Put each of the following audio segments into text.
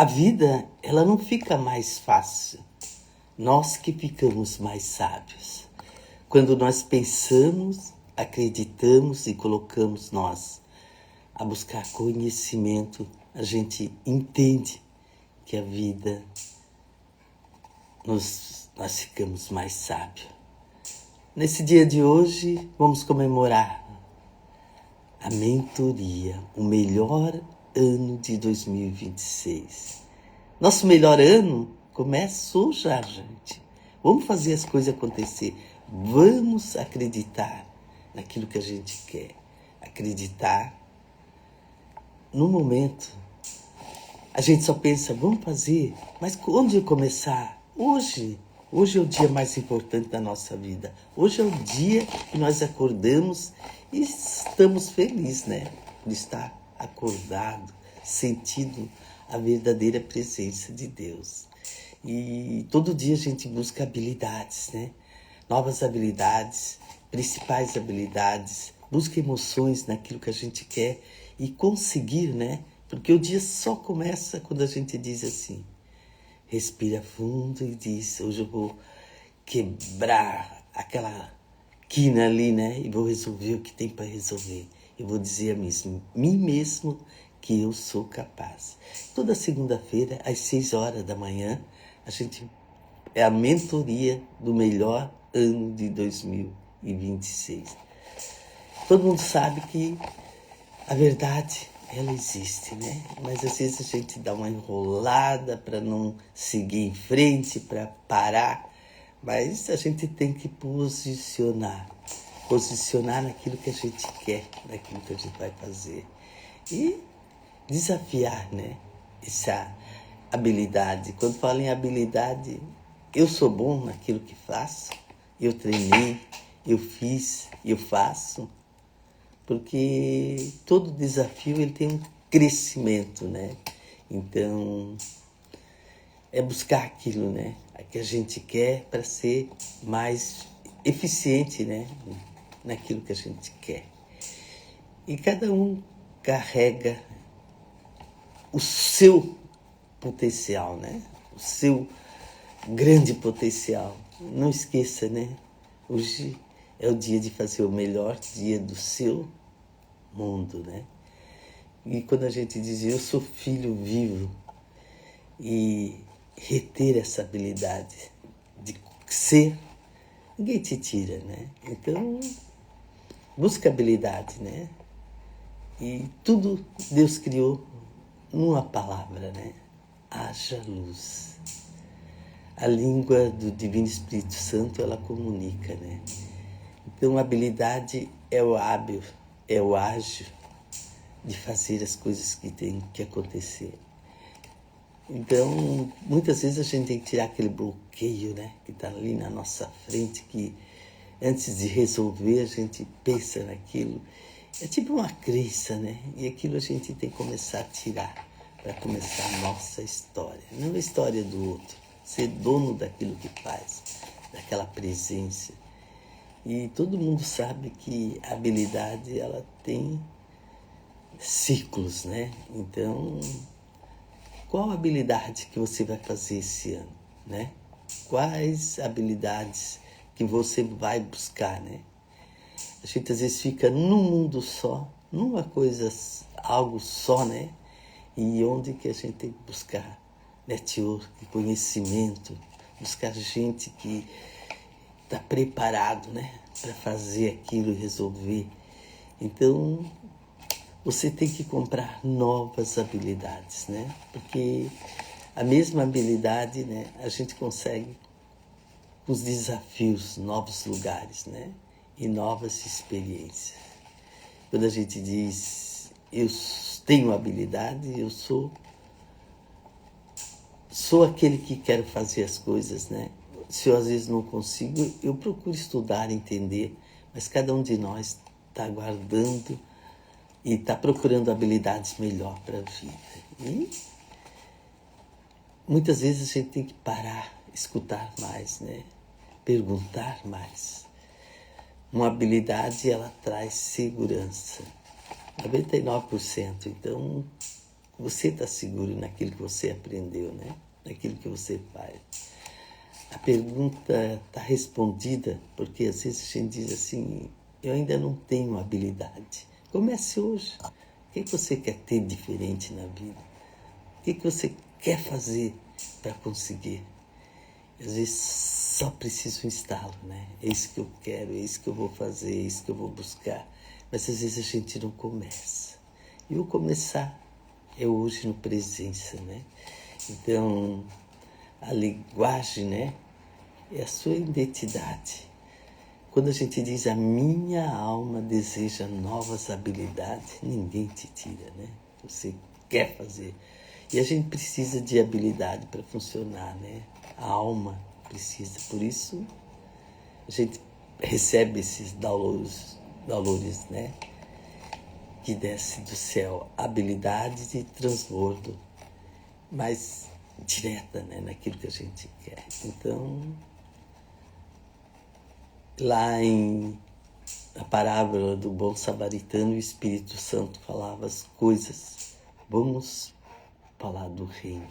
A vida, ela não fica mais fácil. Nós que ficamos mais sábios. Quando nós pensamos, acreditamos e colocamos nós a buscar conhecimento, a gente entende que a vida, nós ficamos mais sábios. Nesse dia de hoje, vamos comemorar a mentoria, o melhor ano de 2026. Nosso melhor ano começou já, gente. Vamos fazer as coisas acontecer. Vamos acreditar naquilo que a gente quer. Acreditar no momento. A gente só pensa, vamos fazer, mas onde começar? Hoje. Hoje é o dia mais importante da nossa vida. Hoje é o dia que nós acordamos e estamos felizes, né? De estar acordado, sentindo a verdadeira presença de Deus. E todo dia a gente busca habilidades, né? Novas habilidades, principais habilidades, busca emoções naquilo que a gente quer e conseguir, né? Porque o dia só começa quando a gente diz assim, respira fundo e diz, hoje eu vou quebrar aquela quina ali, né? E vou resolver o que tem para resolver. Eu vou dizer a mim mesmo que eu sou capaz. Toda segunda-feira, às 6 horas da manhã, é a mentoria do melhor ano de 2026. Todo mundo sabe que a verdade, ela existe, né? Mas às vezes a gente dá uma enrolada para não seguir em frente, para parar. Mas a gente tem que posicionar naquilo que a gente quer, naquilo que a gente vai fazer. E desafiar, né? Essa habilidade. Quando falo em habilidade, eu sou bom naquilo que faço. Eu treinei, eu fiz, eu faço. Porque todo desafio ele tem um crescimento, né? Então, é buscar aquilo, né? Que a gente quer para ser mais eficiente, né? Naquilo que a gente quer. E cada um carrega o seu potencial, né? O seu grande potencial. Não esqueça, né? Hoje é o dia de fazer o melhor dia do seu mundo, né? E quando a gente diz, eu sou filho vivo, e reter essa habilidade de ser, ninguém te tira, né? Então, busca habilidade, né? E tudo Deus criou numa palavra, né? Haja luz. A língua do Divino Espírito Santo, ela comunica, né? Então, a habilidade é o hábil, é o ágil de fazer as coisas que tem que acontecer. Então, muitas vezes a gente tem que tirar aquele bloqueio, né? Que está ali na nossa frente, que antes de resolver a gente pensa naquilo. É tipo uma crença, né? E aquilo a gente tem que começar a tirar para começar a nossa história. Não a história do outro. Ser dono daquilo que faz, daquela presença. E todo mundo sabe que a habilidade, ela tem ciclos, né? Então, qual habilidade que você vai fazer esse ano, né? Quais habilidades que você vai buscar, né? A gente às vezes fica num mundo só, numa coisa, algo só, né? E onde que a gente tem que buscar network, conhecimento, buscar gente que está preparado, né? Para fazer aquilo e resolver. Então, você tem que comprar novas habilidades, né? Porque a mesma habilidade, né, a gente consegue com os desafios, novos lugares, né? E novas experiências. Quando a gente diz, eu tenho habilidade, eu sou aquele que quero fazer as coisas, né? Se eu às vezes não consigo, eu procuro estudar, entender, mas cada um de nós está aguardando e está procurando habilidades melhor para a vida. E muitas vezes a gente tem que parar, escutar mais, né? Perguntar mais. Uma habilidade, ela traz segurança. 99%. Então, você está seguro naquilo que você aprendeu, né? Naquilo que você faz. A pergunta está respondida, porque às vezes a gente diz assim, eu ainda não tenho habilidade. Comece hoje. O que você quer ter diferente na vida? O que você quer fazer para conseguir? Às vezes só preciso um estalo, né? É isso que eu quero, é isso que eu vou fazer, é isso que eu vou buscar. Mas às vezes a gente não começa. E o começar é hoje no presença, né? Então, a linguagem, né? É a sua identidade. Quando a gente diz a minha alma deseja novas habilidades, ninguém te tira, né? Você quer fazer. E a gente precisa de habilidade para funcionar, né? A alma precisa. Por isso, a gente recebe esses valores, né? Que desce do céu. Habilidade de transbordo, mais direta, né? Naquilo que a gente quer. Então, lá na parábola do bom samaritano, o Espírito Santo falava as coisas. Vamos falar do reino.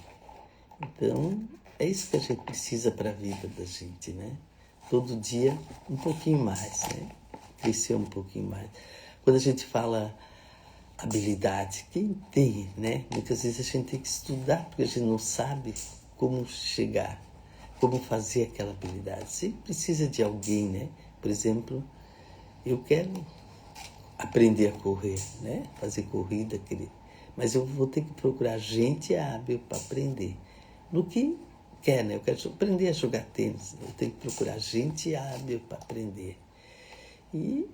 Então, é isso que a gente precisa para a vida da gente, né? Todo dia, um pouquinho mais, né? Crescer um pouquinho mais. Quando a gente fala habilidade, quem tem, né? Muitas vezes a gente tem que estudar, porque a gente não sabe como chegar, como fazer aquela habilidade. Sempre precisa de alguém, né? Por exemplo, eu quero aprender a correr, né? Fazer corrida, mas eu vou ter que procurar gente hábil para aprender. No que quer, né? Eu quero aprender a jogar tênis, eu tenho que procurar gente hábil para aprender. E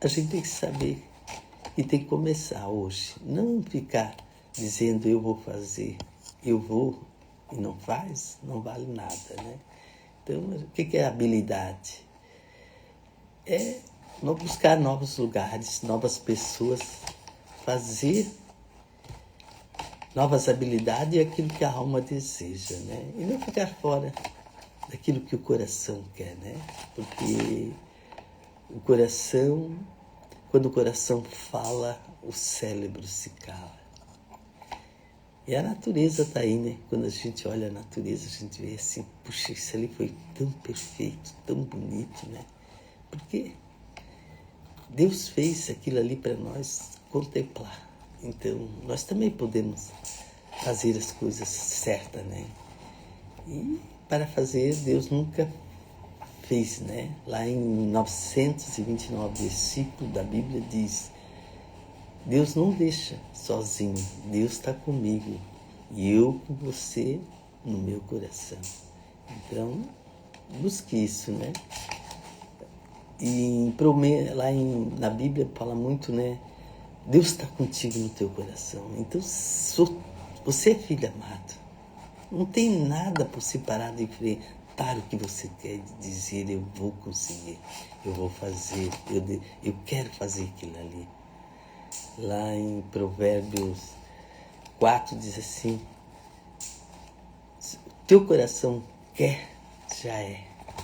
a gente tem que saber e tem que começar hoje. Não ficar dizendo eu vou fazer, eu vou e não faz, não vale nada, né? Então, o que é habilidade? É buscar novos lugares, novas pessoas, fazer novas habilidades e aquilo que a alma deseja, né? E não ficar fora daquilo que o coração quer, né? Porque o coração, quando o coração fala, o cérebro se cala. E a natureza está aí, né? Quando a gente olha a natureza, a gente vê assim, puxa, isso ali foi tão perfeito, tão bonito, né? Porque Deus fez aquilo ali para nós contemplar. Então, nós também podemos fazer as coisas certas, né? E para fazer, Deus nunca fez, né? Lá em 929 versículo da Bíblia diz: Deus não deixa sozinho, Deus está comigo e eu com você no meu coração. Então, busque isso, né? E na Bíblia fala muito, né? Deus está contigo no teu coração. Então, você é filho amado. Não tem nada por separar de enfrentar o que você quer dizer. Eu vou conseguir, eu vou fazer, eu quero fazer aquilo ali. Lá em Provérbios 4 diz assim: teu coração quer, já é.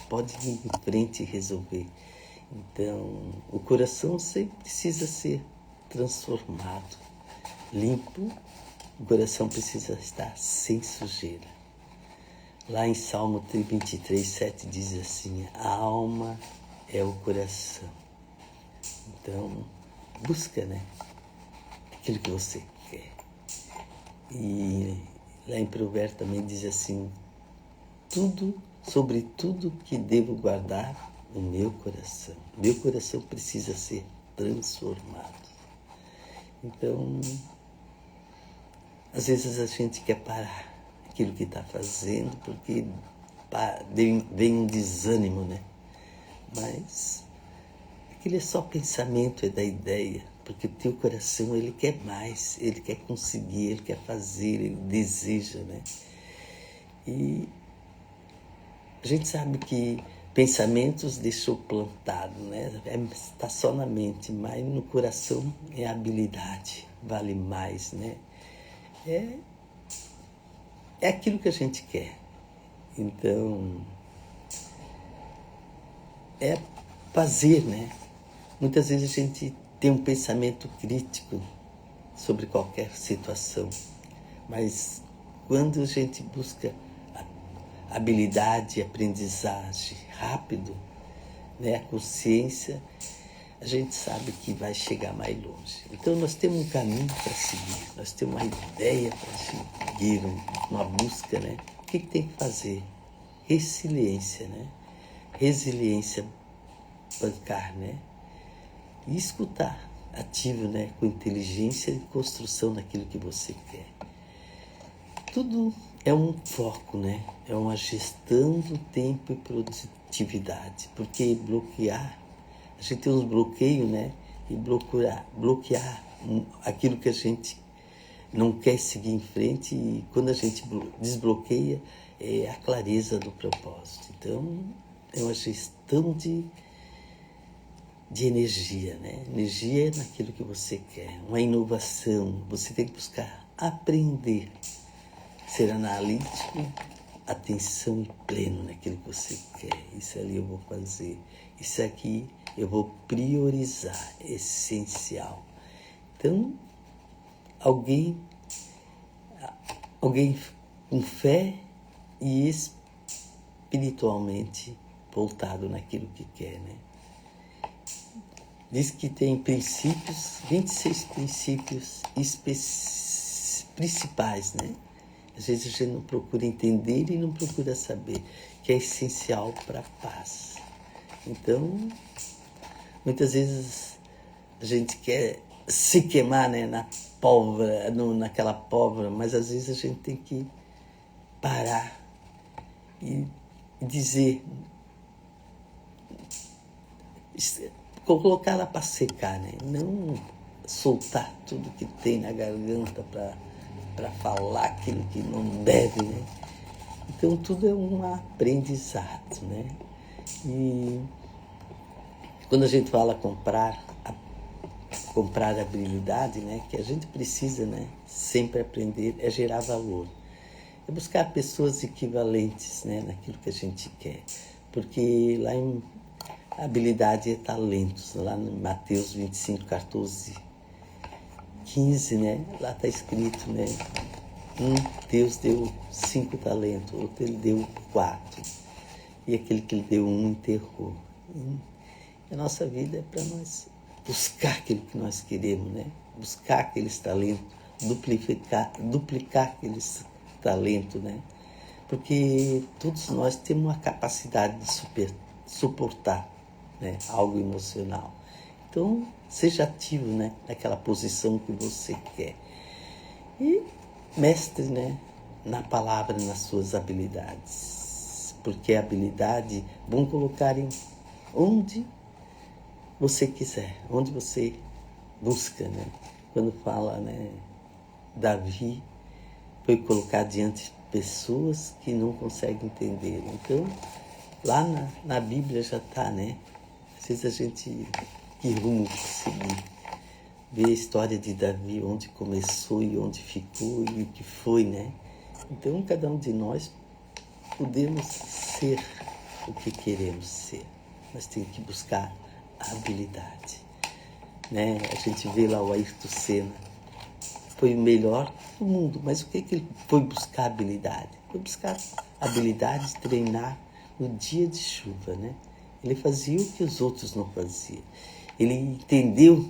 Pode ir em frente e resolver. Então, o coração sempre precisa ser transformado, limpo. O coração precisa estar sem sujeira. Lá em Salmo 23, 7 diz assim: a alma é o coração. Então, busca, né? Aquilo que você quer. E lá em Provérbios também diz assim: sobre tudo que devo guardar o meu coração. Meu coração precisa ser transformado. Então, às vezes a gente quer parar aquilo que está fazendo porque vem um desânimo, né? Mas aquilo é só pensamento, é da ideia, porque o teu coração, ele quer mais, ele quer conseguir, ele quer fazer, ele deseja, né? E a gente sabe que pensamentos deixou plantado, né? Está só na mente, mas no coração é habilidade, vale mais, né? É aquilo que a gente quer. Então, é fazer, né? Muitas vezes a gente tem um pensamento crítico sobre qualquer situação. Mas quando a gente busca habilidade, aprendizagem rápido, né, a consciência, a gente sabe que vai chegar mais longe. Então nós temos um caminho para seguir, nós temos uma ideia para seguir, uma busca, né? O que tem que fazer? Resiliência, né? Resiliência, bancar, né? E escutar, ativo, né? Com inteligência e construção daquilo que você quer. Tudo é um foco, né? É uma gestão do tempo e produtividade. Porque bloquear, a gente tem uns bloqueios, né? E bloquear aquilo que a gente não quer seguir em frente. E quando a gente desbloqueia, é a clareza do propósito. Então, é uma gestão de energia, né? Energia é naquilo que você quer. Uma inovação. Você tem que buscar aprender. Ser analítico, atenção pleno naquilo que você quer. Isso ali eu vou fazer. Isso aqui eu vou priorizar. É essencial. Então, alguém com fé e espiritualmente voltado naquilo que quer, né? Diz que tem princípios, 26 princípios principais, né? Às vezes a gente não procura entender e não procura saber, que é essencial para a paz. Então, muitas vezes a gente quer se queimar, né, naquela pólvora, mas às vezes a gente tem que parar e dizer, colocar ela para secar, né? Não soltar tudo que tem na garganta para falar aquilo que não deve, né? Então tudo é um aprendizado, né? E quando a gente fala comprar habilidade, né? Que a gente precisa, né? Sempre aprender, é gerar valor. É buscar pessoas equivalentes, né? Naquilo que a gente quer. Porque lá em habilidade é talentos, lá em Mateus 25, 14, 15, né? Lá está escrito, né? Deus deu 5 talentos, outro ele deu 4. E aquele que ele deu 1 enterrou. E a nossa vida é para nós buscar aquilo que nós queremos, né? Buscar aqueles talentos, duplicar aqueles talentos, né? Porque todos nós temos uma capacidade de suportar, né, algo emocional. Então, seja ativo, né, naquela posição que você quer. E mestre, né, na palavra, nas suas habilidades. Porque a habilidade, vamos colocar em onde você quiser, onde você busca, né? Quando fala, né, Davi foi colocar diante de pessoas que não conseguem entender. Então, lá na Bíblia já está, né? Às vezes a gente, que rumo seguir? Ver a história de Davi, onde começou e onde ficou e o que foi, né? Então, cada um de nós podemos ser o que queremos ser. Nós temos que buscar a habilidade, né? A gente vê lá o Ayrton Senna, foi o melhor do mundo, mas o que ele foi buscar habilidade? Foi buscar habilidade de treinar no dia de chuva, né? Ele fazia o que os outros não faziam. Ele entendeu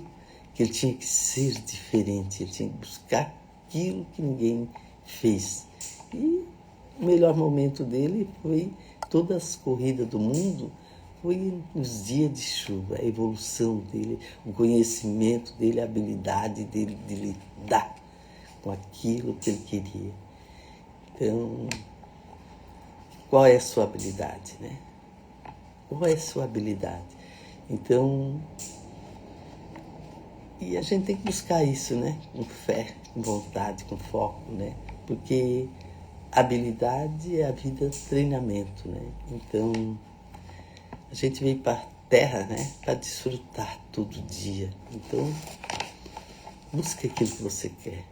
que ele tinha que ser diferente, ele tinha que buscar aquilo que ninguém fez. E o melhor momento dele foi todas as corridas do mundo, foi nos dias de chuva, a evolução dele, o conhecimento dele, a habilidade dele de lidar com aquilo que ele queria. Então, qual é a sua habilidade, né? Qual é a sua habilidade? Então, e a gente tem que buscar isso, né? Com fé, com vontade, com foco, né? Porque habilidade é a vida de treinamento, né? Então, a gente veio para a Terra, né? Para desfrutar todo dia. Então, busca aquilo que você quer.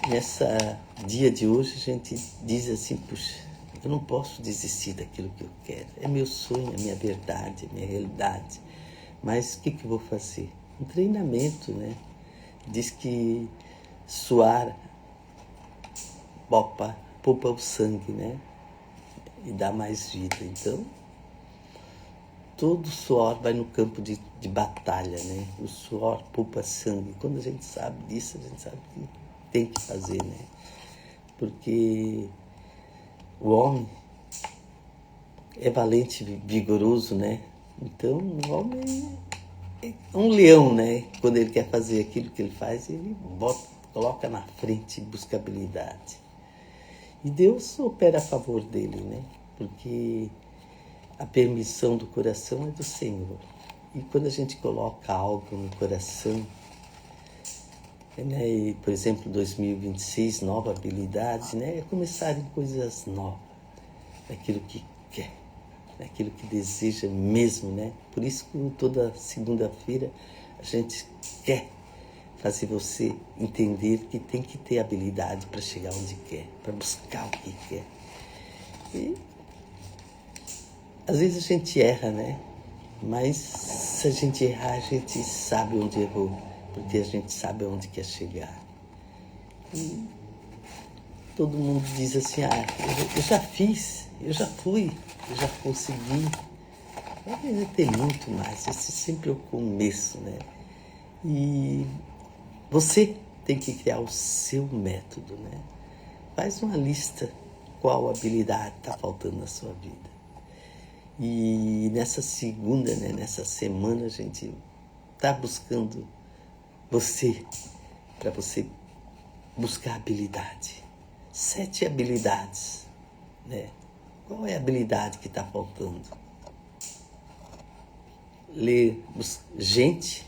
Nessa dia de hoje, a gente diz assim, puxa, eu não posso desistir daquilo que eu quero. É meu sonho, é minha verdade, é minha realidade. Mas o que eu vou fazer? Um treinamento, né? diz que suar poupa o sangue, né? E dá mais vida. Então, todo suor vai no campo de batalha, né? O suor poupa sangue. Quando a gente sabe disso, a gente sabe que tem que fazer, né? Porque o homem é valente, vigoroso, né? Então, o homem é um leão, né? Quando ele quer fazer aquilo que ele faz, ele coloca na frente e busca habilidade. E Deus opera a favor dele, né? Porque a permissão do coração é do Senhor. E quando a gente coloca algo no coração, né? E, por exemplo, 2026, nova habilidade, né? É começar em coisas novas, naquilo que quer, naquilo que deseja mesmo, né? Por isso que toda segunda-feira a gente quer fazer você entender que tem que ter habilidade para chegar onde quer, para buscar o que quer. E às vezes a gente erra, né? Mas se a gente errar, a gente sabe onde errou, porque a gente sabe onde quer chegar. E todo mundo diz assim, eu já fiz, eu já fui, eu já consegui. Mas tem muito mais, esse sempre é o começo, né? E você tem que criar o seu método, né? Faz uma lista qual habilidade está faltando na sua vida. E nessa segunda, né, nessa semana, a gente está buscando você, para você buscar habilidade. 7 habilidades, né? Qual é a habilidade que está faltando? Ler gente,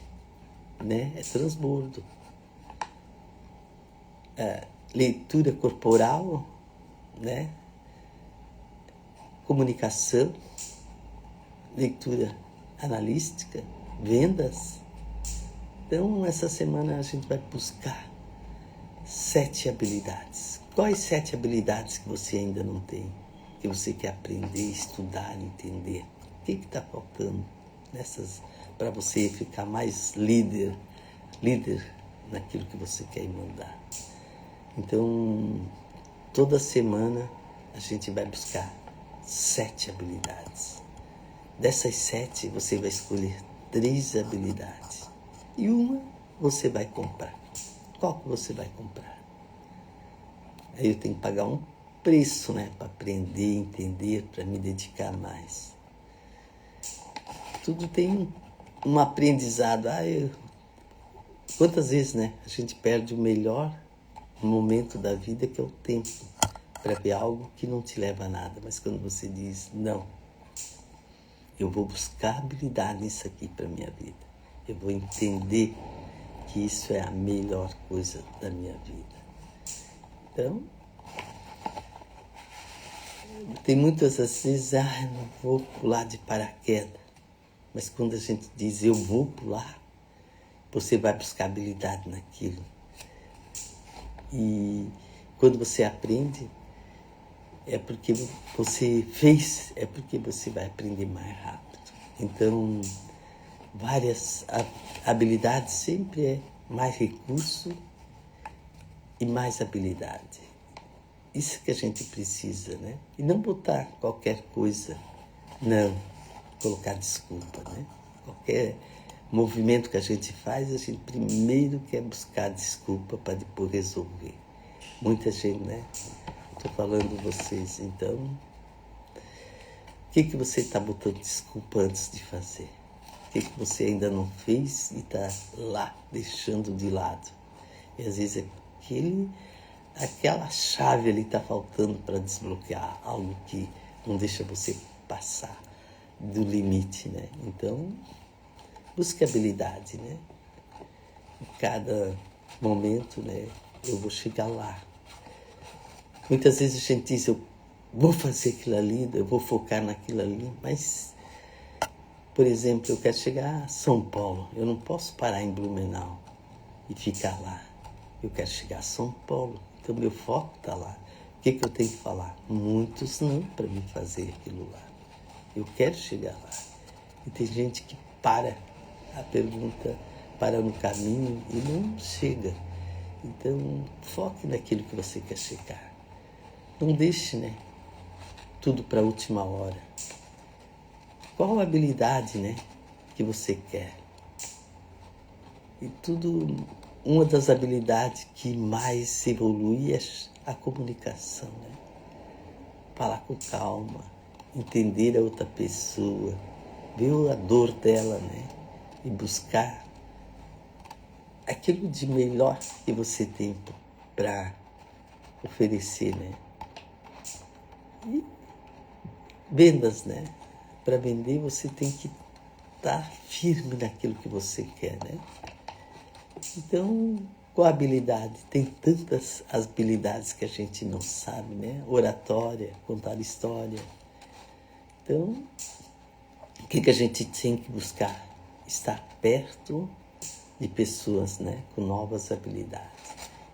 né? É transbordo. Leitura corporal, né? Comunicação, leitura analítica, vendas. Então, essa semana a gente vai buscar 7 habilidades. Quais 7 habilidades que você ainda não tem? Que você quer aprender, estudar, entender? O que está faltando nessas para você ficar mais líder naquilo que você quer mandar? Então, toda semana a gente vai buscar 7 habilidades. Dessas 7, você vai escolher 3 habilidades. E uma você vai comprar. Qual que você vai comprar? Aí eu tenho que pagar um preço, né? Para aprender, entender, para me dedicar mais. Tudo tem um aprendizado. Quantas vezes, né? A gente perde o melhor momento da vida, que é o tempo, para ver algo que não te leva a nada. Mas quando você diz, não, eu vou buscar habilidade nisso aqui para a minha vida. Eu vou entender que isso é a melhor coisa da minha vida. Então, tem muitas vezes, eu não vou pular de paraquedas. Mas quando a gente diz, eu vou pular, você vai buscar habilidade naquilo. E quando você aprende, é porque você fez, é porque você vai aprender mais rápido. Então, várias habilidades sempre é mais recurso e mais habilidade. Isso que a gente precisa, né? E não botar qualquer coisa, não, colocar desculpa, né? Qualquer movimento que a gente faz, a gente primeiro quer buscar desculpa para depois resolver. Muita gente, né? Estou falando vocês, então, o que você está botando desculpa antes de fazer? O que você ainda não fez e está lá, deixando de lado? E às vezes aquela chave ali está faltando para desbloquear algo que não deixa você passar do limite, né? Então, busque habilidade, né? Em cada momento, né? Eu vou chegar lá. Muitas vezes a gente diz, eu vou fazer aquilo ali, eu vou focar naquilo ali, mas, por exemplo, eu quero chegar a São Paulo, eu não posso parar em Blumenau e ficar lá. Eu quero chegar a São Paulo, então meu foco está lá. O que eu tenho que falar? Muitos não para me fazer aquilo lá. Eu quero chegar lá. E tem gente que para a pergunta, para no caminho e não chega. Então, foque naquilo que você quer chegar. Não deixe, né, tudo para a última hora. Qual a habilidade, né, que você quer? E tudo, uma das habilidades que mais evolui é a comunicação, né? Falar com calma, entender a outra pessoa, ver a dor dela, né? E buscar aquilo de melhor que você tem para oferecer, né? E vendas, né? Para vender você tem que estar firme naquilo que você quer, né? Então, qual a habilidade? Tem tantas habilidades que a gente não sabe, né? Oratória, contar história. Então, o que a gente tem que buscar? Estar perto de pessoas, né? Com novas habilidades.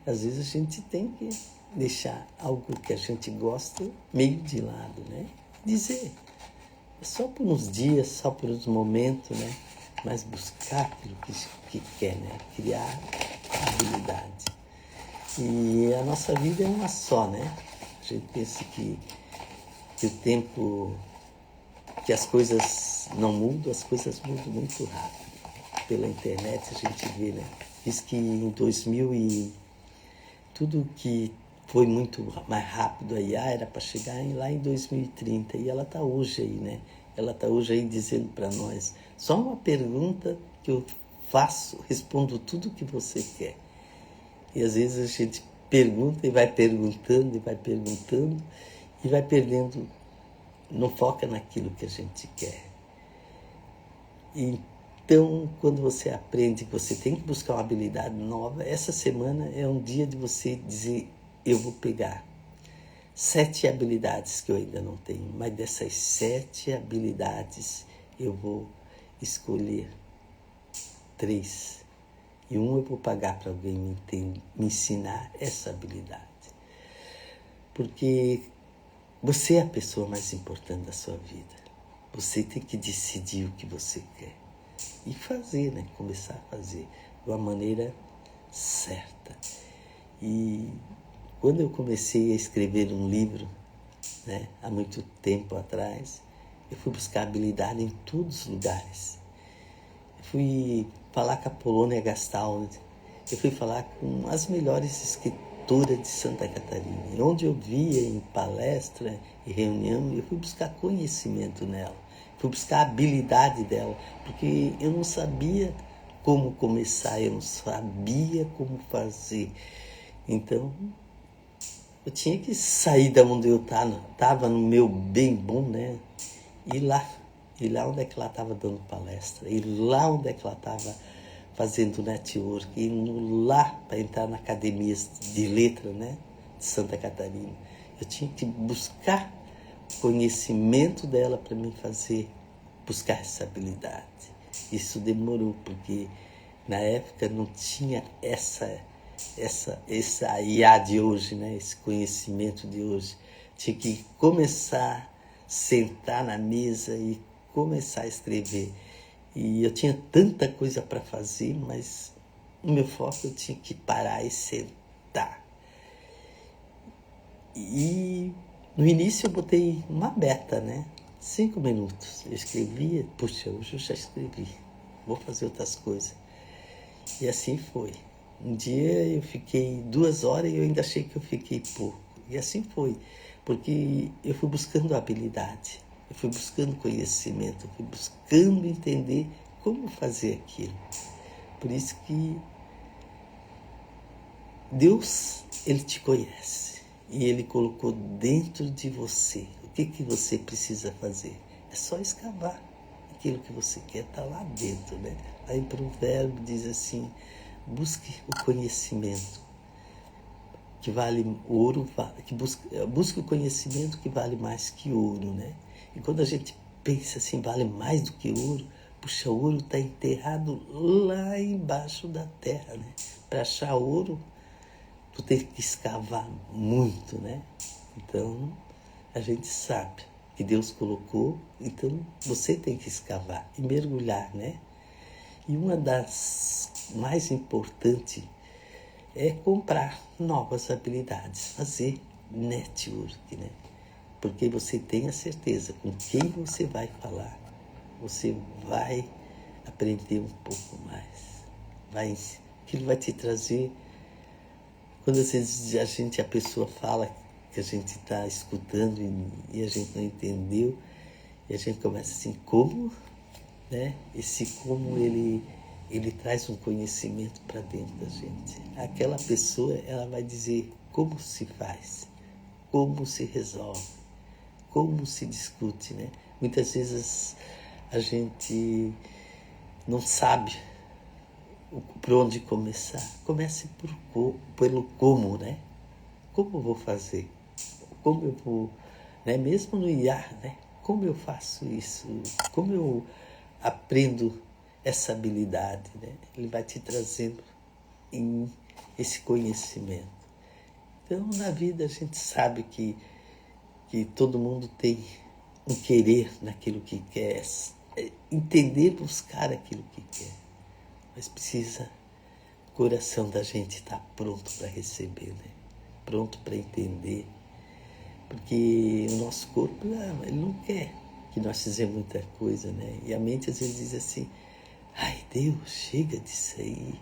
Às vezes a gente tem que deixar algo que a gente gosta meio de lado, né? Dizer, só por uns dias, só por uns momentos, né? Mas buscar aquilo que quer, né? Criar habilidade. E a nossa vida é uma só, né? A gente pensa que o tempo, que as coisas não mudam, as coisas mudam muito rápido. Pela internet a gente vê, né? Diz que em 2000 e tudo que foi muito mais rápido, a IA era para chegar lá em 2030 e ela está hoje aí, né? Ela está hoje aí dizendo para nós, só uma pergunta que eu faço, respondo tudo o que você quer. E às vezes a gente pergunta e vai perguntando e vai perguntando e vai perdendo, não foca naquilo que a gente quer. Então, quando você aprende que você tem que buscar uma habilidade nova, essa semana é um dia de você dizer, eu vou pegar 7 habilidades que eu ainda não tenho, mas dessas 7 habilidades eu vou escolher 3. E eu vou pagar para alguém me ensinar essa habilidade. Porque você é a pessoa mais importante da sua vida. Você tem que decidir o que você quer. E fazer, né? Começar a fazer de uma maneira certa. E quando eu comecei a escrever um livro, né, há muito tempo atrás, eu fui buscar habilidade em todos os lugares. Eu fui falar com a Polônia Gastaldi, eu fui falar com as melhores escritoras de Santa Catarina. E onde eu via em palestra e reunião, eu fui buscar conhecimento nela, fui buscar a habilidade dela, porque eu não sabia como começar, eu não sabia como fazer. Então, eu tinha que sair da onde eu estava no meu bem bom, né? Ir lá onde é que ela estava dando palestra, ir lá onde é que ela estava fazendo network, ir lá para entrar na academia de letra, né? De Santa Catarina. Eu tinha que buscar conhecimento dela para mim buscar essa habilidade. Isso demorou, porque na época não tinha essa IA de hoje, né? Esse conhecimento de hoje. Tinha que começar, sentar na mesa e começar a escrever. E eu tinha tanta coisa para fazer, mas o meu foco eu tinha que parar e sentar. E no início eu botei uma meta, né? 5 minutos. Eu escrevia, puxa, hoje eu já escrevi, vou fazer outras coisas. E assim foi. Um dia eu fiquei 2 horas e eu ainda achei que eu fiquei pouco. E assim foi, porque eu fui buscando habilidade, eu fui buscando conhecimento, eu fui buscando entender como fazer aquilo. Por isso que Deus, Ele te conhece e Ele colocou dentro de você o que você precisa fazer. É só escavar. Aquilo que você quer está lá dentro, né? Aí em Provérbio diz assim, busque o conhecimento que vale ouro, busque o conhecimento que vale mais que ouro, né? E quando a gente pensa assim, vale mais do que ouro, puxa, o ouro está enterrado lá embaixo da terra, né? Para achar ouro, tu tem que escavar muito, né? Então, a gente sabe que Deus colocou, então você tem que escavar e mergulhar, né? E uma das mais importante é comprar novas habilidades, fazer network, né? Porque você tem a certeza com quem você vai falar, você vai aprender um pouco mais. Aquilo vai te trazer. Quando às vezes a pessoa fala que a gente está escutando e a gente não entendeu, e a gente começa assim, como, né? Esse como ele traz um conhecimento para dentro da gente. Aquela pessoa, ela vai dizer como se faz, como se resolve, como se discute, né? Muitas vezes a gente não sabe por onde começar. Comece pelo como, né? Como eu vou fazer? Como eu vou, né? Mesmo no IA, né? Como eu faço isso? Como eu aprendo essa habilidade, né? Ele vai te trazendo esse conhecimento. Então, na vida, a gente sabe que todo mundo tem um querer naquilo que quer, entender, buscar aquilo que quer. Mas precisa, o coração da gente estar pronto para receber, né? Pronto para entender. Porque o nosso corpo, ele não quer que nós fizemos muita coisa, né? E a mente às vezes diz assim, ai Deus, chega disso aí,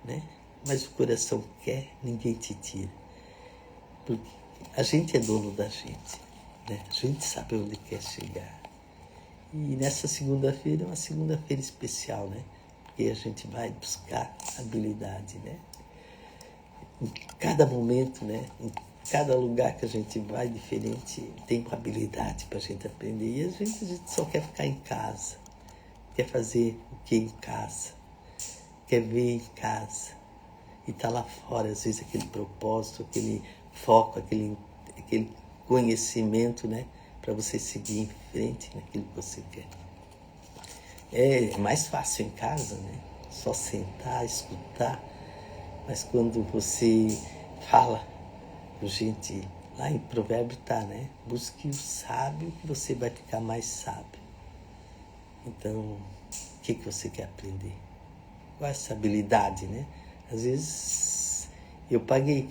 né? Mas o coração quer, ninguém te tira. Porque a gente é dono da gente, né? A gente sabe onde quer chegar. E nessa segunda-feira é uma segunda-feira especial, né? Porque a gente vai buscar habilidade, né? Em cada momento, né? Em cada lugar que a gente vai diferente, tem uma habilidade para a gente aprender. E a gente só quer ficar em casa, quer fazer o que em casa, quer ver em casa. E está lá fora, às vezes, aquele propósito, aquele foco, aquele conhecimento, né? Para você seguir em frente naquilo que você quer. É mais fácil em casa, né? Só sentar, escutar. Mas quando você fala, gente, lá em Provérbio está, né? Busque o sábio que você vai ficar mais sábio. Então, o que você quer aprender? Qual é essa habilidade, né? Às vezes eu paguei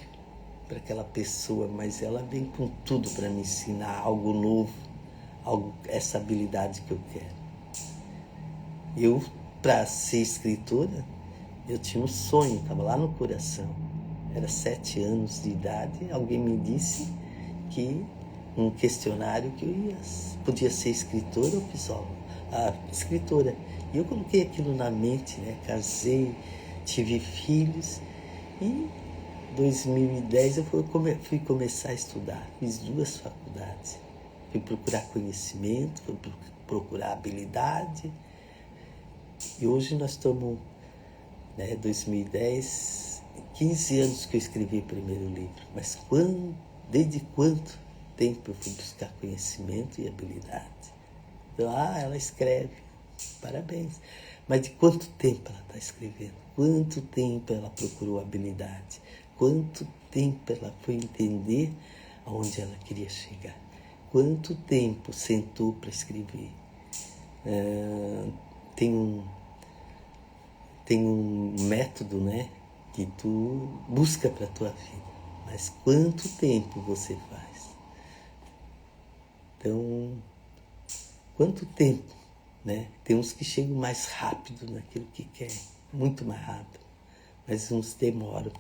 para aquela pessoa, mas ela vem com tudo para me ensinar algo novo, essa habilidade que eu quero. Eu, para ser escritora, eu tinha um sonho, estava lá no coração. Era 7 anos de idade, alguém me disse que um questionário que eu podia ser escritora ou escritora. E eu coloquei aquilo na mente, né? Casei, tive filhos e em 2010 eu fui começar a estudar. Fiz 2 faculdades. Fui procurar conhecimento, fui procurar habilidade. E hoje nós estamos, né, 2010, 15 anos que eu escrevi o primeiro livro. Mas desde quanto tempo eu fui buscar conhecimento e habilidade? Então, ela escreve, parabéns. Mas de quanto tempo ela está escrevendo? Quanto tempo ela procurou habilidade? Quanto tempo ela foi entender aonde ela queria chegar? Quanto tempo sentou para escrever? Tem um método, né, que tu busca para a tua vida. Mas quanto tempo você faz? Então, quanto tempo, né? Tem uns que chegam mais rápido naquilo que quer, muito mais rápido. Mas uns demoram.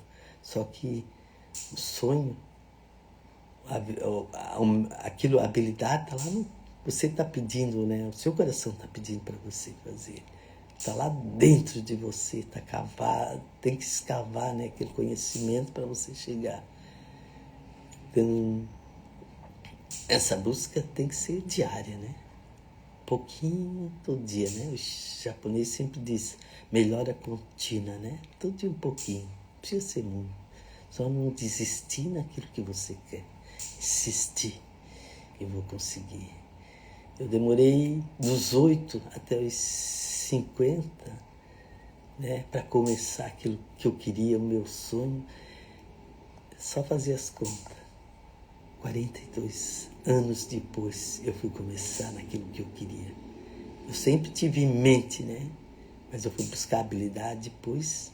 Só que o sonho, a habilidade está lá no... Você está pedindo, né? O seu coração está pedindo para você fazer. Está lá dentro de você, está cavado, tem que escavar, né, aquele conhecimento para você chegar. Então, essa busca tem que ser diária, né? Pouquinho todo dia, né? O japonês sempre diz, melhora contínua, né? Todo dia um pouquinho, não precisa ser muito. Só não desistir naquilo que você quer. Insistir, eu vou conseguir. Eu demorei dos 8 até os 50, né, para começar aquilo que eu queria, o meu sonho. Só fazer as contas. 42 anos depois eu fui começar naquilo que eu queria. Eu sempre tive em mente, né? Mas eu fui buscar habilidade depois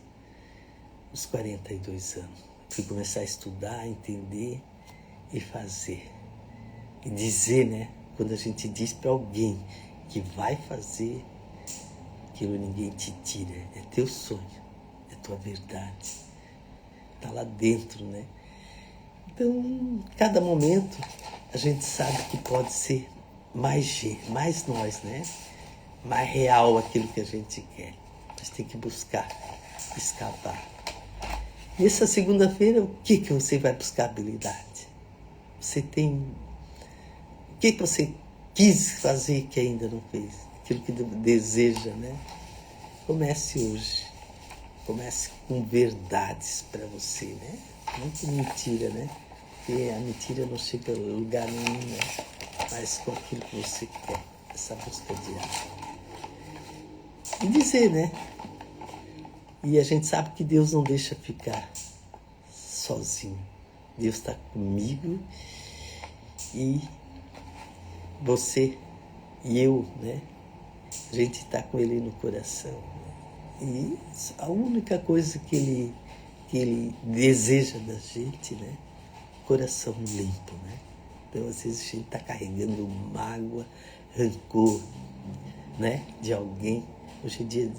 os 42 anos. Fui começar a estudar, entender e fazer. E dizer, né? Quando a gente diz para alguém que vai fazer, aquilo ninguém te tira. É teu sonho, é tua verdade. Está lá dentro, né? Então, cada momento, a gente sabe que pode ser mais nós, né? Mais real aquilo que a gente quer. Mas tem que buscar escapar. E essa segunda-feira, o que você vai buscar habilidade? Você tem... O que você quis fazer que ainda não fez? Aquilo que deseja, né? Comece hoje. Comece com verdades para você, né? Não com mentira, né? Porque a mentira não chega a lugar nenhum, né? Mas com aquilo que você quer. Essa busca diária. E dizer, né? E a gente sabe que Deus não deixa ficar sozinho. Deus está comigo e você e eu, né? A gente está com Ele no coração. E a única coisa que Ele deseja da gente, né? Coração limpo, né? Então, às vezes, a gente está carregando mágoa, rancor, né? De alguém. Hoje em dia,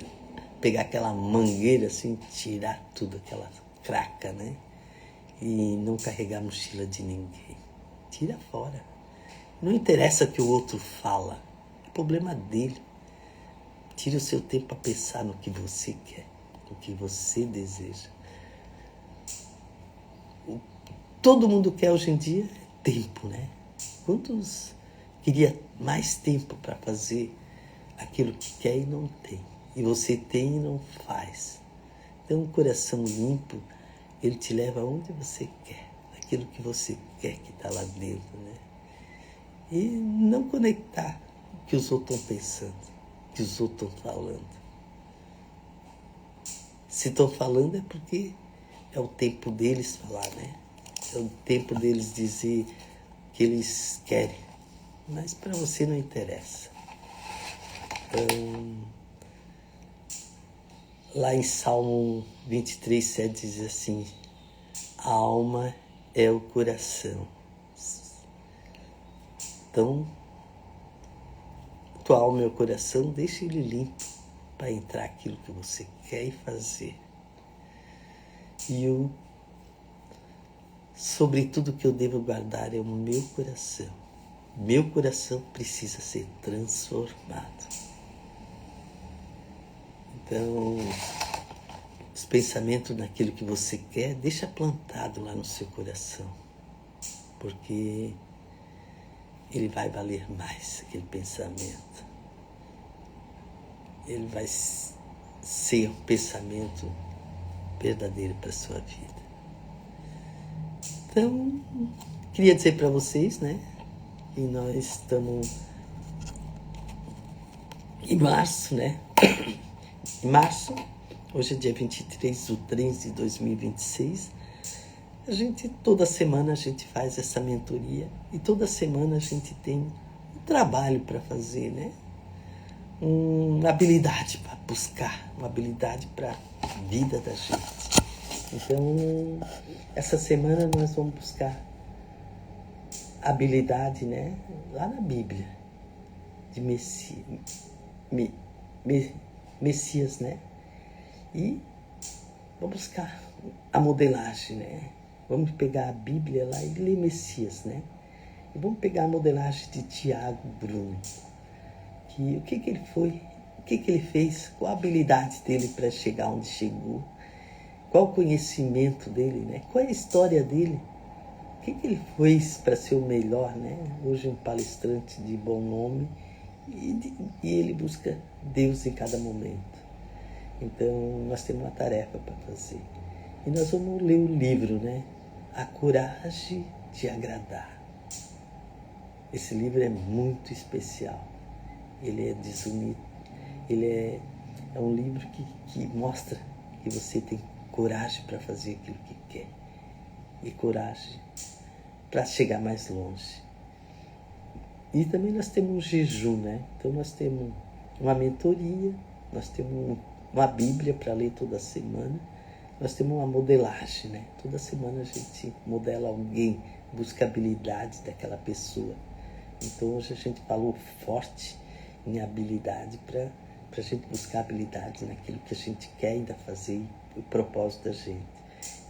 pegar aquela mangueira assim, tirar tudo, aquela craca, né? E não carregar a mochila de ninguém. Tira fora. Não interessa o que o outro fala. É problema dele. Tire o seu tempo para pensar no que você quer, no que você deseja. Todo mundo quer hoje em dia tempo, né? Quantos queria mais tempo para fazer aquilo que quer e não tem? E você tem e não faz. Então, um coração limpo, ele te leva aonde você quer, aquilo que você quer que está lá dentro, né? E não conectar o que os outros estão pensando, o que os outros estão falando. Se estão falando é porque é o tempo deles falar, né? É o tempo deles dizer o que eles querem. Mas para você não interessa. Então, lá em Salmo 23, 7 diz assim: a alma é o coração. Então, tua alma é o coração, deixa ele limpo para entrar aquilo que você quer e fazer. E sobre tudo que eu devo guardar é o meu coração. Meu coração precisa ser transformado. Então, os pensamentos naquilo que você quer, deixa plantado lá no seu coração. Porque ele vai valer mais, aquele pensamento. Ele vai ser um pensamento verdadeiro para a sua vida. Então, queria dizer para vocês, né, que nós estamos em março, né? Em março, hoje é dia 23/3 de 2026. Toda semana a gente faz essa mentoria e toda semana a gente tem um trabalho para fazer, né? Uma habilidade para buscar, uma habilidade para a vida da gente. Então, essa semana nós vamos buscar habilidade, né? Lá na Bíblia, de Messias, né? E vamos buscar a modelagem, né? Vamos pegar a Bíblia lá e ler Messias, né? E vamos pegar a modelagem de Tiago Bruno. O que ele foi, o que ele fez, qual a habilidade dele para chegar onde chegou, qual o conhecimento dele, né? Qual é a história dele, o que ele fez para ser o melhor, né? Hoje um palestrante de bom nome e ele busca Deus em cada momento. Então nós temos uma tarefa para fazer e nós vamos ler o livro, né? A Coragem de Agradar. Esse livro é muito especial. Ele é desunido. Ele é um livro que mostra que você tem coragem para fazer aquilo que quer. E coragem para chegar mais longe. E também nós temos um jejum, né? Então nós temos uma mentoria, nós temos uma Bíblia para ler toda semana nós temos uma modelagem, né? Toda semana a gente modela alguém, busca habilidades daquela pessoa. Então hoje a gente falou forte em habilidade para a gente buscar habilidades naquilo que a gente quer ainda fazer, o propósito da gente.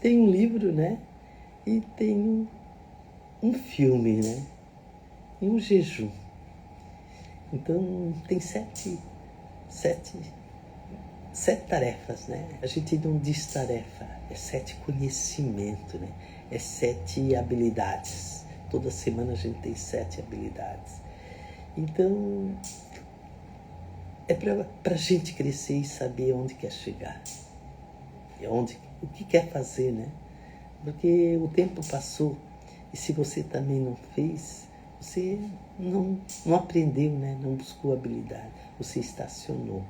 Tem um livro, né? E tem um filme, né? E um jejum. Então tem sete tarefas, né? A gente não diz tarefa, é 7 conhecimento, né? É 7 habilidades. Toda semana a gente tem 7 habilidades. Então, é para a gente crescer e saber onde quer chegar. O que quer fazer, né? Porque o tempo passou e se você também não fez, você não aprendeu, né? Não buscou habilidade, você estacionou.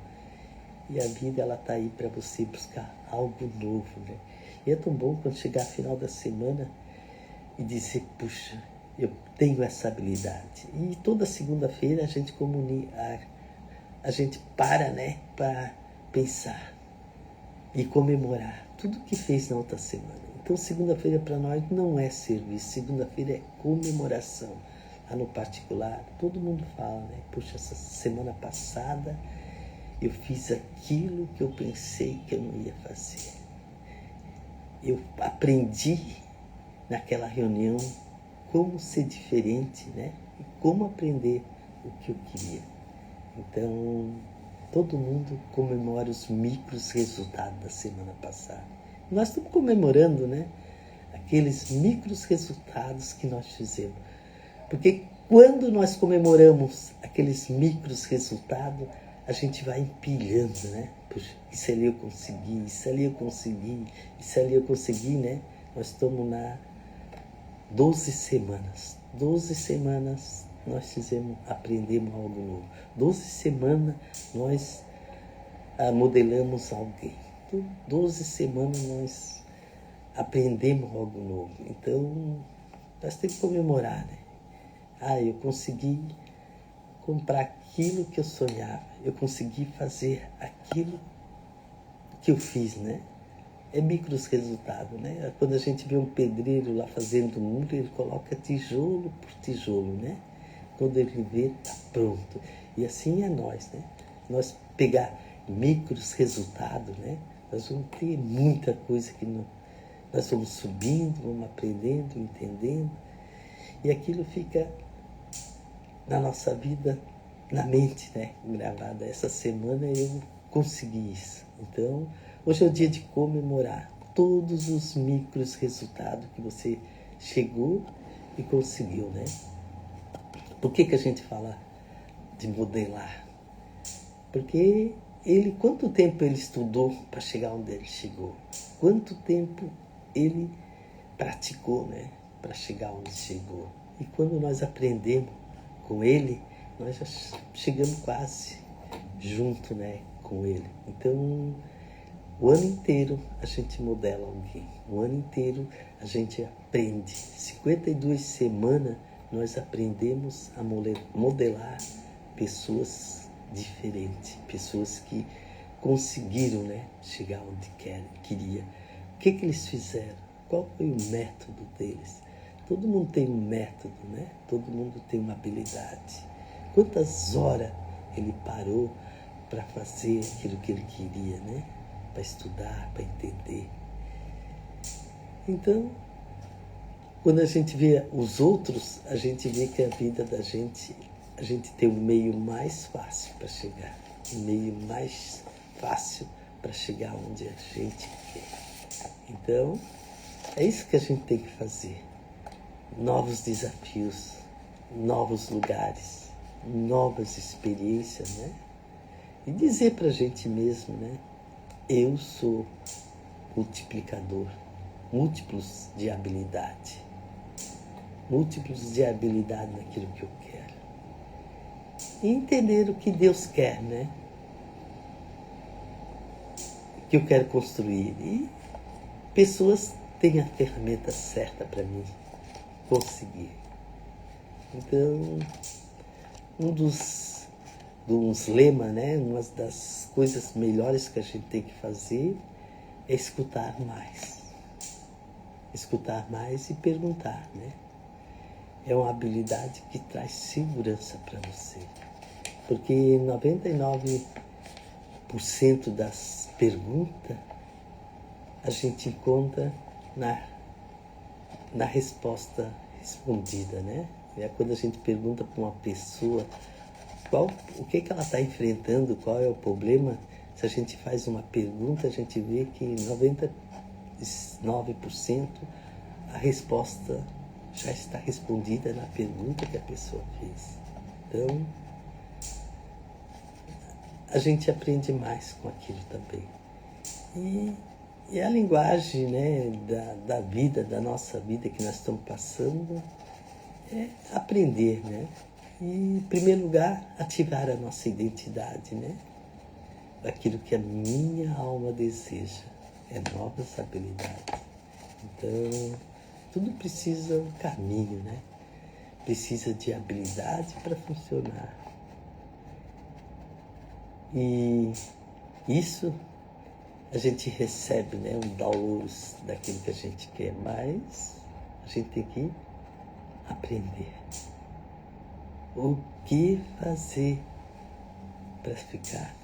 E a vida, ela está aí para você buscar algo novo, né? E é tão bom quando chegar ao final da semana e dizer, puxa, eu tenho essa habilidade. E toda segunda-feira a gente a gente para, né? Para pensar e comemorar tudo que fez na outra semana. Então, segunda-feira para nós não é serviço, segunda-feira é comemoração. Lá no particular, todo mundo fala, né? Puxa, essa semana passada eu fiz aquilo que eu pensei que eu não ia fazer. Eu aprendi naquela reunião como ser diferente, né? E como aprender o que eu queria. Então, todo mundo comemora os micros resultados da semana passada. Nós estamos comemorando, né? Aqueles micros resultados que nós fizemos. Porque quando nós comemoramos aqueles micros resultados, a gente vai empilhando, né? Puxa, isso ali eu consegui, isso ali eu consegui, isso ali eu consegui, né? Nós estamos na 12 semanas. 12 semanas nós aprendemos algo novo. 12 semanas nós modelamos alguém. Então, 12 semanas nós aprendemos algo novo. Então, nós temos que comemorar, né? Eu consegui comprar aquilo que eu sonhava. Eu consegui fazer aquilo que eu fiz, né? É micros resultados, né? Quando a gente vê um pedreiro lá fazendo um muro, ele coloca tijolo por tijolo, né? Quando ele vê, tá pronto. E assim é nós, né? Nós pegar micros resultados, né? Nós vamos ter muita coisa que nós vamos subindo, vamos aprendendo, entendendo. E aquilo fica na nossa vida, na mente, né? Gravada. Essa semana eu consegui isso. Então, hoje é o dia de comemorar todos os micros resultados que você chegou e conseguiu, né? Por que a gente fala de modelar? Porque quanto tempo ele estudou para chegar onde ele chegou? Quanto tempo ele praticou, né? Para chegar onde chegou? E quando nós aprendemos com ele, nós já chegamos quase junto, né? Com ele. Então, o ano inteiro a gente modela alguém. O ano inteiro a gente aprende. 52 semanas nós aprendemos a modelar pessoas diferentes. Pessoas que conseguiram, né, chegar onde queria. O que eles fizeram? Qual foi o método deles? Todo mundo tem um método, né? Todo mundo tem uma habilidade. Quantas horas ele parou para fazer aquilo que ele queria, né? Para estudar, para entender. Então, quando a gente vê os outros, a gente vê que a vida da gente, a gente tem um meio mais fácil para chegar. Um meio mais fácil para chegar onde a gente quer. Então, é isso que a gente tem que fazer. Novos desafios, novos lugares, novas experiências, né? E dizer para a gente mesmo, né? Eu sou multiplicador, múltiplos de habilidade naquilo que eu quero. E entender o que Deus quer, né? O que eu quero construir. E pessoas têm a ferramenta certa para mim conseguir. Então, dos lemas, né? Uma das coisas melhores que a gente tem que fazer é escutar mais. Escutar mais e perguntar, né? É uma habilidade que traz segurança para você. Porque 99% das perguntas a gente encontra na resposta respondida, né? É quando a gente pergunta para uma pessoa o que ela está enfrentando, qual é o problema. Se a gente faz uma pergunta, a gente vê que 99% a resposta já está respondida na pergunta que a pessoa fez. Então, a gente aprende mais com aquilo também. E a linguagem, né, da vida, da nossa vida que nós estamos passando, é aprender, né? E, em primeiro lugar, ativar a nossa identidade, né? Daquilo que a minha alma deseja, é novas habilidades. Então, tudo precisa um caminho, né? Precisa de habilidade para funcionar. E isso a gente recebe, né, um download daquilo que a gente quer, mas a gente tem que aprender o que fazer para ficar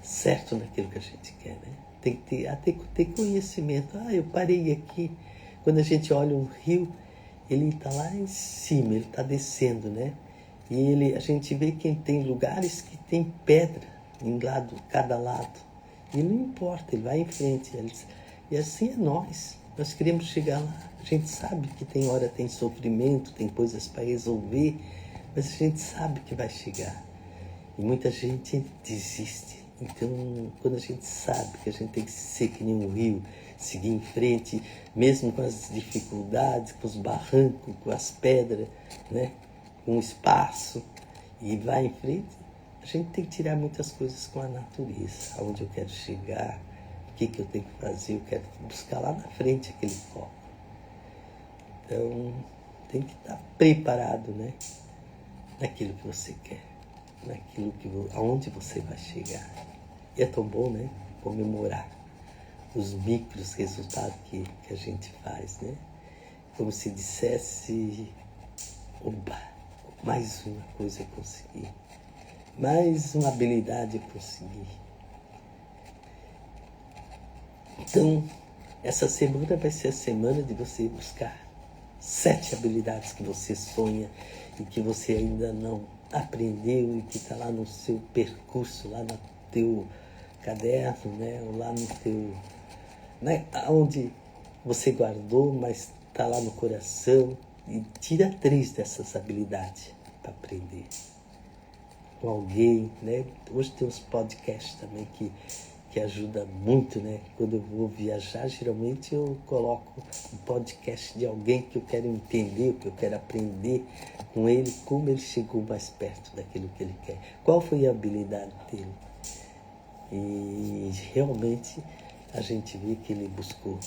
certo naquilo que a gente quer, né? Tem que ter conhecimento. Eu parei aqui. Quando a gente olha um rio, ele está lá em cima, ele está descendo, né? E a gente vê que tem lugares que tem pedra em cada lado. E não importa, ele vai em frente. E assim é nós. Nós queremos chegar lá. A gente sabe que tem hora, tem sofrimento, tem coisas para resolver, mas a gente sabe que vai chegar. E muita gente desiste. Então, quando a gente sabe que a gente tem que ser que nem um rio, seguir em frente, mesmo com as dificuldades, com os barrancos, com as pedras, né? Com o espaço, e vai em frente, a gente tem que tirar muitas coisas com a natureza, aonde eu quero chegar, o que eu tenho que fazer, eu quero buscar lá na frente aquele foco. Então, tem que estar preparado, né? Naquilo que você quer, aonde você vai chegar. E é tão bom, né? Comemorar os micros resultados que a gente faz, né? Como se dissesse, oba, mais uma coisa eu consegui, mais uma habilidade eu consegui. Então, essa semana vai ser a semana de você buscar 7 habilidades que você sonha e que você ainda não aprendeu e que está lá no seu percurso, lá no teu caderno, né? Ou lá no teu... né? Onde você guardou, mas está lá no coração. E tira 3 dessas habilidades para aprender com alguém, né? Hoje tem uns podcasts também que ajuda muito, né? Quando eu vou viajar, geralmente eu coloco um podcast de alguém que eu quero entender, que eu quero aprender com ele, como ele chegou mais perto daquilo que ele quer, qual foi a habilidade dele. E realmente a gente vê que ele buscou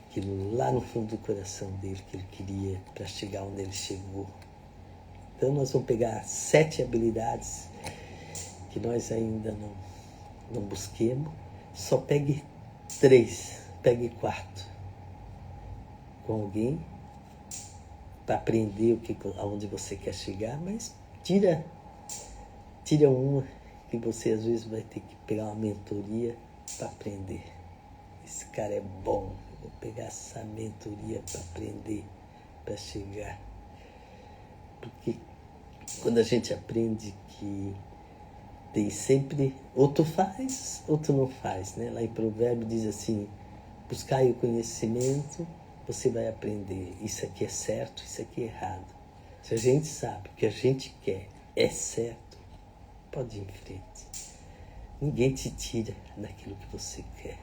aquilo lá no fundo do coração dele que ele queria para chegar onde ele chegou. Então nós vamos pegar 7 habilidades que nós ainda não busquemos. Só pegue 3, pegue 4 com alguém para aprender aonde você quer chegar, mas tira uma que você às vezes vai ter que pegar uma mentoria para aprender. Esse cara é bom. Vou pegar essa mentoria para aprender, para chegar. Porque quando a gente aprende que tem sempre, ou tu faz, ou tu não faz, né? Lá em Provérbio diz assim, buscai o conhecimento, você vai aprender. Isso aqui é certo, isso aqui é errado. Se a gente sabe o que a gente quer é certo, pode ir em frente. Ninguém te tira daquilo que você quer.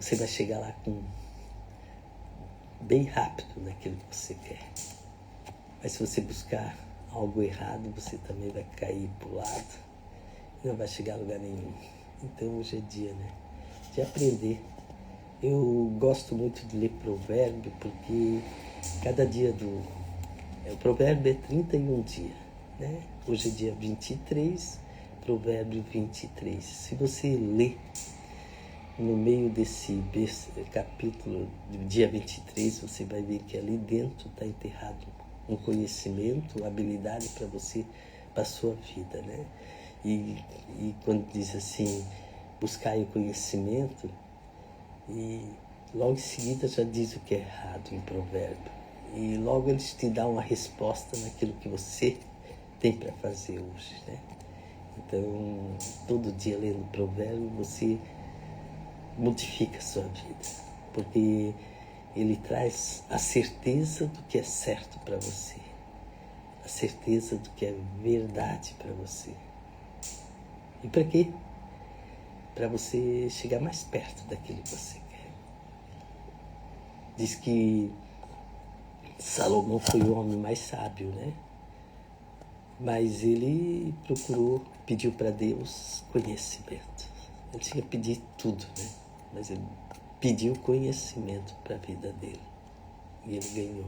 Você vai chegar lá bem rápido naquilo que você quer. Mas se você buscar algo errado, você também vai cair para o lado e não vai chegar a lugar nenhum. Então hoje é dia, né? De aprender. Eu gosto muito de ler provérbio porque cada dia o provérbio é 31 dias, né? Hoje é dia 23, provérbio 23. Se você ler no meio desse capítulo, do dia 23, você vai ver que ali dentro está enterrado um conhecimento, uma habilidade para você, para a sua vida, né? E quando diz assim, buscai o conhecimento, e logo em seguida já diz o que é errado em provérbio. E logo eles te dão uma resposta naquilo que você tem para fazer hoje, né? Então, todo dia lendo provérbio, você modifica a sua vida, porque ele traz a certeza do que é certo para você, a certeza do que é verdade para você. E para quê? Para você chegar mais perto daquilo que você quer. Diz que Salomão foi o homem mais sábio, né? Mas ele pediu para Deus conhecimento. Ele tinha que pedir tudo, né? Mas ele pediu conhecimento para a vida dele. E ele ganhou.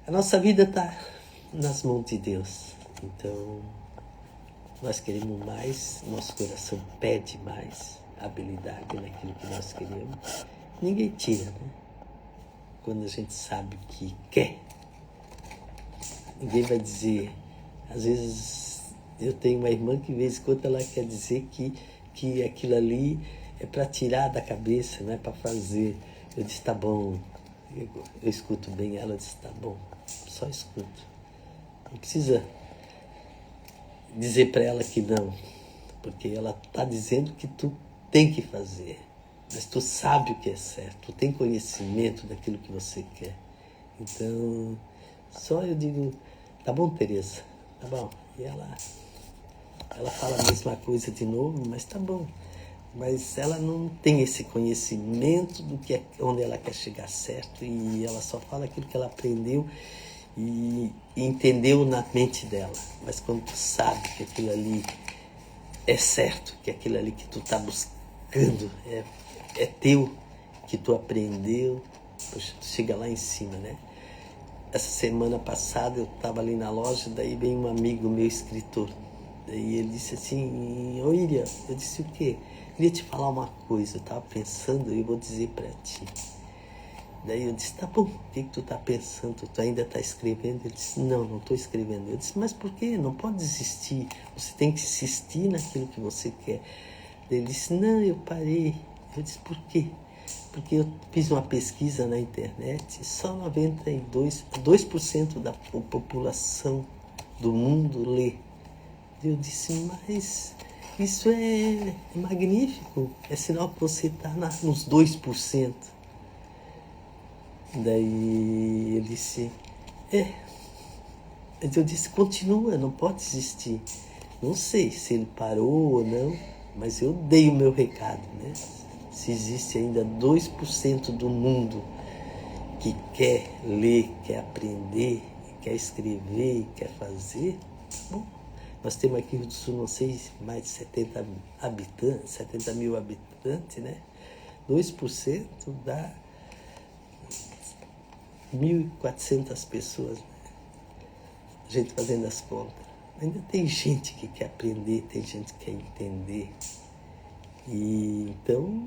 A nossa vida está nas mãos de Deus. Então, nós queremos mais, nosso coração pede mais habilidade naquilo que nós queremos. Ninguém tira, né? Quando a gente sabe que quer. Ninguém vai dizer. Às vezes, eu tenho uma irmã que, de vez em quando, ela quer dizer que aquilo ali é para tirar da cabeça, não é para fazer. Eu disse, tá bom. Eu escuto bem ela, disse, tá bom. Só escuto. Não precisa dizer para ela que não, porque ela está dizendo que tu tem que fazer, mas tu sabe o que é certo, tu tem conhecimento daquilo que você quer. Então, só eu digo, tá bom, Tereza, tá bom. E ela fala a mesma coisa de novo, mas tá bom. Mas ela não tem esse conhecimento do que onde ela quer chegar certo, e ela só fala aquilo que ela aprendeu e entendeu na mente dela. Mas quando tu sabe que aquilo ali é certo, que aquilo ali que tu tá buscando é teu, que tu aprendeu, poxa, tu chega lá em cima, né? Essa semana passada eu estava ali na loja, daí vem um amigo meu, escritor. Daí ele disse assim, ô Ilha, eu disse o quê? Eu queria te falar uma coisa, eu estava pensando e eu vou dizer para ti. Daí eu disse, tá bom, o que tu tá pensando? Tu ainda tá escrevendo? Ele disse, não estou escrevendo. Eu disse, mas por quê? Não pode desistir. Você tem que insistir naquilo que você quer. Daí ele disse, não, eu parei. Eu disse, por quê? Porque eu fiz uma pesquisa na internet e só 2% da população do mundo lê. Eu disse, mas isso é magnífico. É sinal que você está nos 2%. Daí ele disse, Mas eu disse, continua, não pode desistir. Não sei se ele parou ou não, mas eu dei o meu recado, né? Se existe ainda 2% do mundo que quer ler, quer aprender, quer escrever, quer fazer, bom, nós temos aqui no Rio do Sul, não sei, mais de 70 mil habitantes, né? 2% dá 1.400 pessoas, né? A gente fazendo as contas. Ainda tem gente que quer aprender, tem gente que quer entender. E então,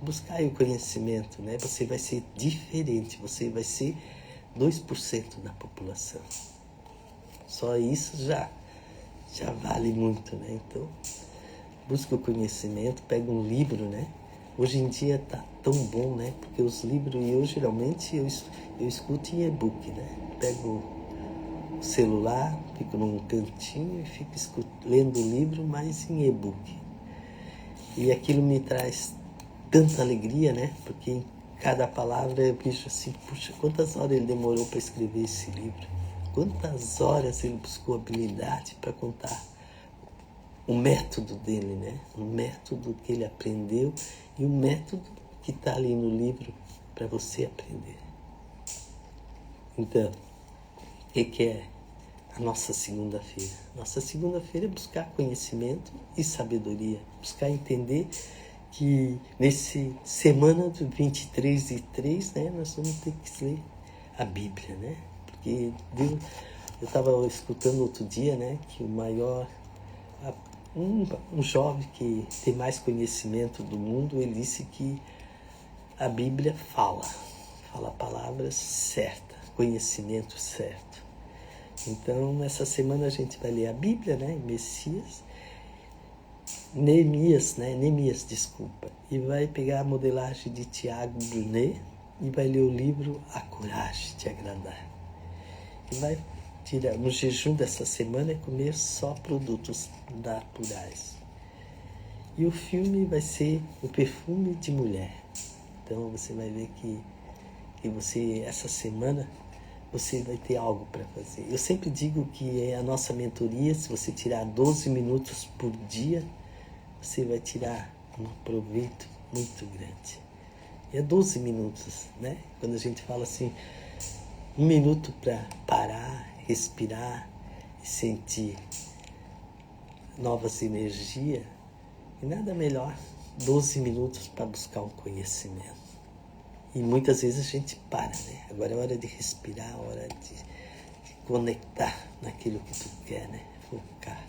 buscar aí o conhecimento, né? Você vai ser diferente, você vai ser 2% da população. Só isso já vale muito, né? Então, busca o conhecimento, pega um livro, né? Hoje em dia tá tão bom, né? Porque os livros, e eu geralmente eu escuto em e-book, né? Pego o celular, fico num cantinho e fico lendo o livro, mas em e-book. E aquilo me traz tanta alegria, né? Porque em cada palavra eu vejo assim, puxa, quantas horas ele demorou para escrever esse livro? Quantas horas ele buscou habilidade para contar o método dele, né? O método que ele aprendeu e o método que está ali no livro para você aprender. Então, o que é a nossa segunda-feira? Nossa segunda-feira é buscar conhecimento e sabedoria, buscar entender que nesse semana do 23/3, né, nós vamos ter que ler a Bíblia, né? Porque Deus, eu estava escutando outro dia, né, que Um jovem que tem mais conhecimento do mundo, ele disse que a Bíblia fala palavras certas, conhecimento certo. Então, essa semana a gente vai ler a Bíblia, né, Neemias, desculpa, e vai pegar a modelagem de Tiago Brunet e vai ler o livro A Coragem de Agradar. E vai tirar, no jejum dessa semana, é comer só produtos naturais. E o filme vai ser O Perfume de Mulher. Então você vai ver que você, essa semana, você vai ter algo para fazer. Eu sempre digo que a nossa mentoria, se você tirar 12 minutos por dia, você vai tirar um proveito muito grande. É 12 minutos, né? Quando a gente fala assim, 1 minuto para parar, respirar e sentir novas energias, e nada melhor 12 minutos para buscar um conhecimento. E muitas vezes a gente para, né? Agora é hora de respirar, hora de conectar naquilo que tu quer, né? Focar.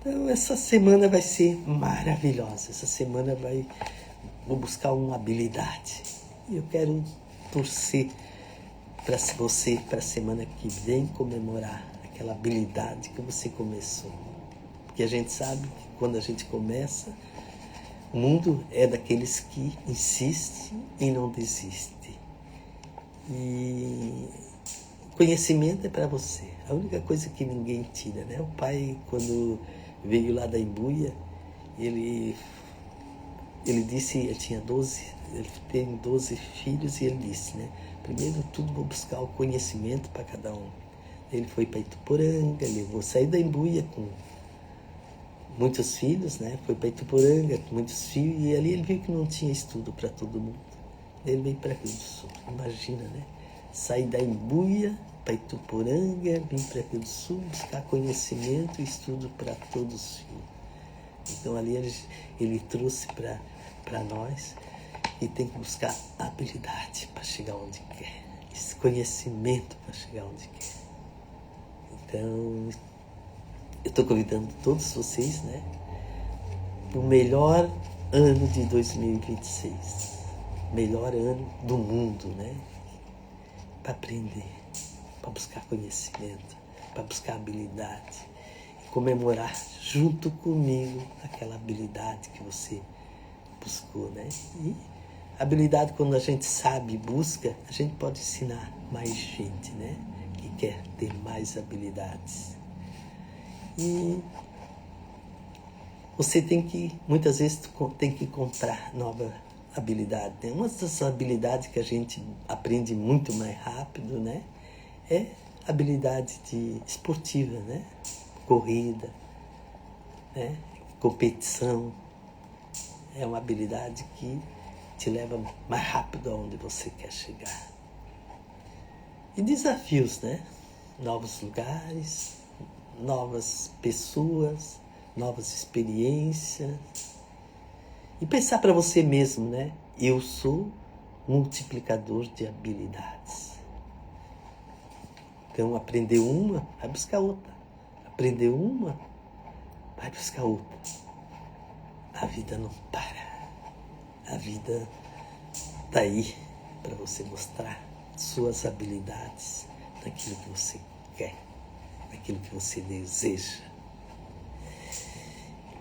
Então essa semana vai ser maravilhosa. Essa semana vou buscar uma habilidade. E eu quero torcer para você, para a semana que vem, comemorar aquela habilidade que você começou. Porque a gente sabe que quando a gente começa, o mundo é daqueles que insistem e não desistem. E conhecimento é para você. A única coisa que ninguém tira, né? O pai, quando veio lá da Embuia, ele disse, ele tem 12 filhos, e ele disse, né? Primeiro tudo vou buscar o conhecimento para cada um. Ele foi para Ituporanga, saiu da Embuia com muitos filhos, né? Foi para Ituporanga com muitos filhos, e ali ele viu que não tinha estudo para todo mundo. Ele veio para Rio do Sul, imagina, né? Sair da Embuia para Ituporanga, vir para Rio do Sul, buscar conhecimento e estudo para todos os filhos. Então ali ele trouxe para nós, e tem que buscar habilidade para chegar onde quer, esse conhecimento para chegar onde quer. Então, eu estou convidando todos vocês, né, para o melhor ano de 2026, melhor ano do mundo, né, para aprender, para buscar conhecimento, para buscar habilidade, e comemorar junto comigo aquela habilidade que você buscou, né? E habilidade, quando a gente sabe e busca, a gente pode ensinar mais gente, né? Que quer ter mais habilidades. E você muitas vezes, tem que encontrar nova habilidade, né? Uma das habilidades que a gente aprende muito mais rápido, né? É habilidade esportiva, né? Corrida, né? Competição. É uma habilidade que te leva mais rápido aonde você quer chegar. E desafios, né? Novos lugares, novas pessoas, novas experiências. E pensar para você mesmo, né? Eu sou multiplicador de habilidades. Então, aprender uma, vai buscar outra. Aprender uma, vai buscar outra. A vida não para. A vida está aí para você mostrar suas habilidades naquilo que você quer, naquilo que você deseja.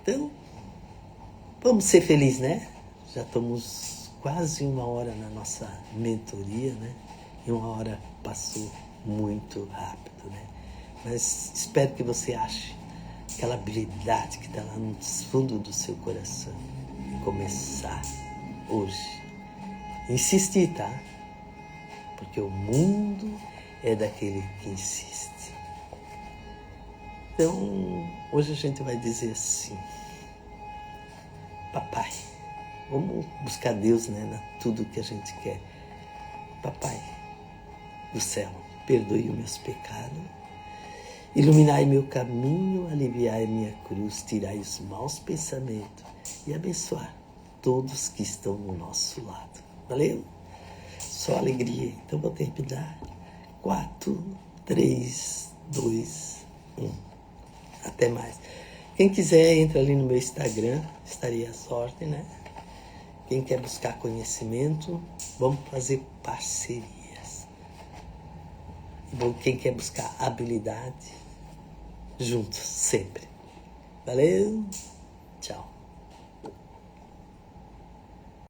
Então, vamos ser felizes, né? Já estamos quase 1 hora na nossa mentoria, né? E 1 hora passou muito rápido, né? Mas espero que você ache aquela habilidade que está lá no fundo do seu coração e começar hoje. Insistir, tá? Porque o mundo é daquele que insiste. Então, hoje a gente vai dizer assim: Papai, vamos buscar Deus, né, tudo que a gente quer. Papai do céu, perdoe os meus pecados, iluminai meu caminho, aliviai minha cruz, tirai os maus pensamentos e abençoar todos que estão no nosso lado. Valeu? Só alegria. Então vou terminar. 4, 3, 2, 1. Até mais. Quem quiser, entra ali no meu Instagram, estaria à sorte, né? Quem quer buscar conhecimento, vamos fazer parcerias. Quem quer buscar habilidade, juntos, sempre. Valeu!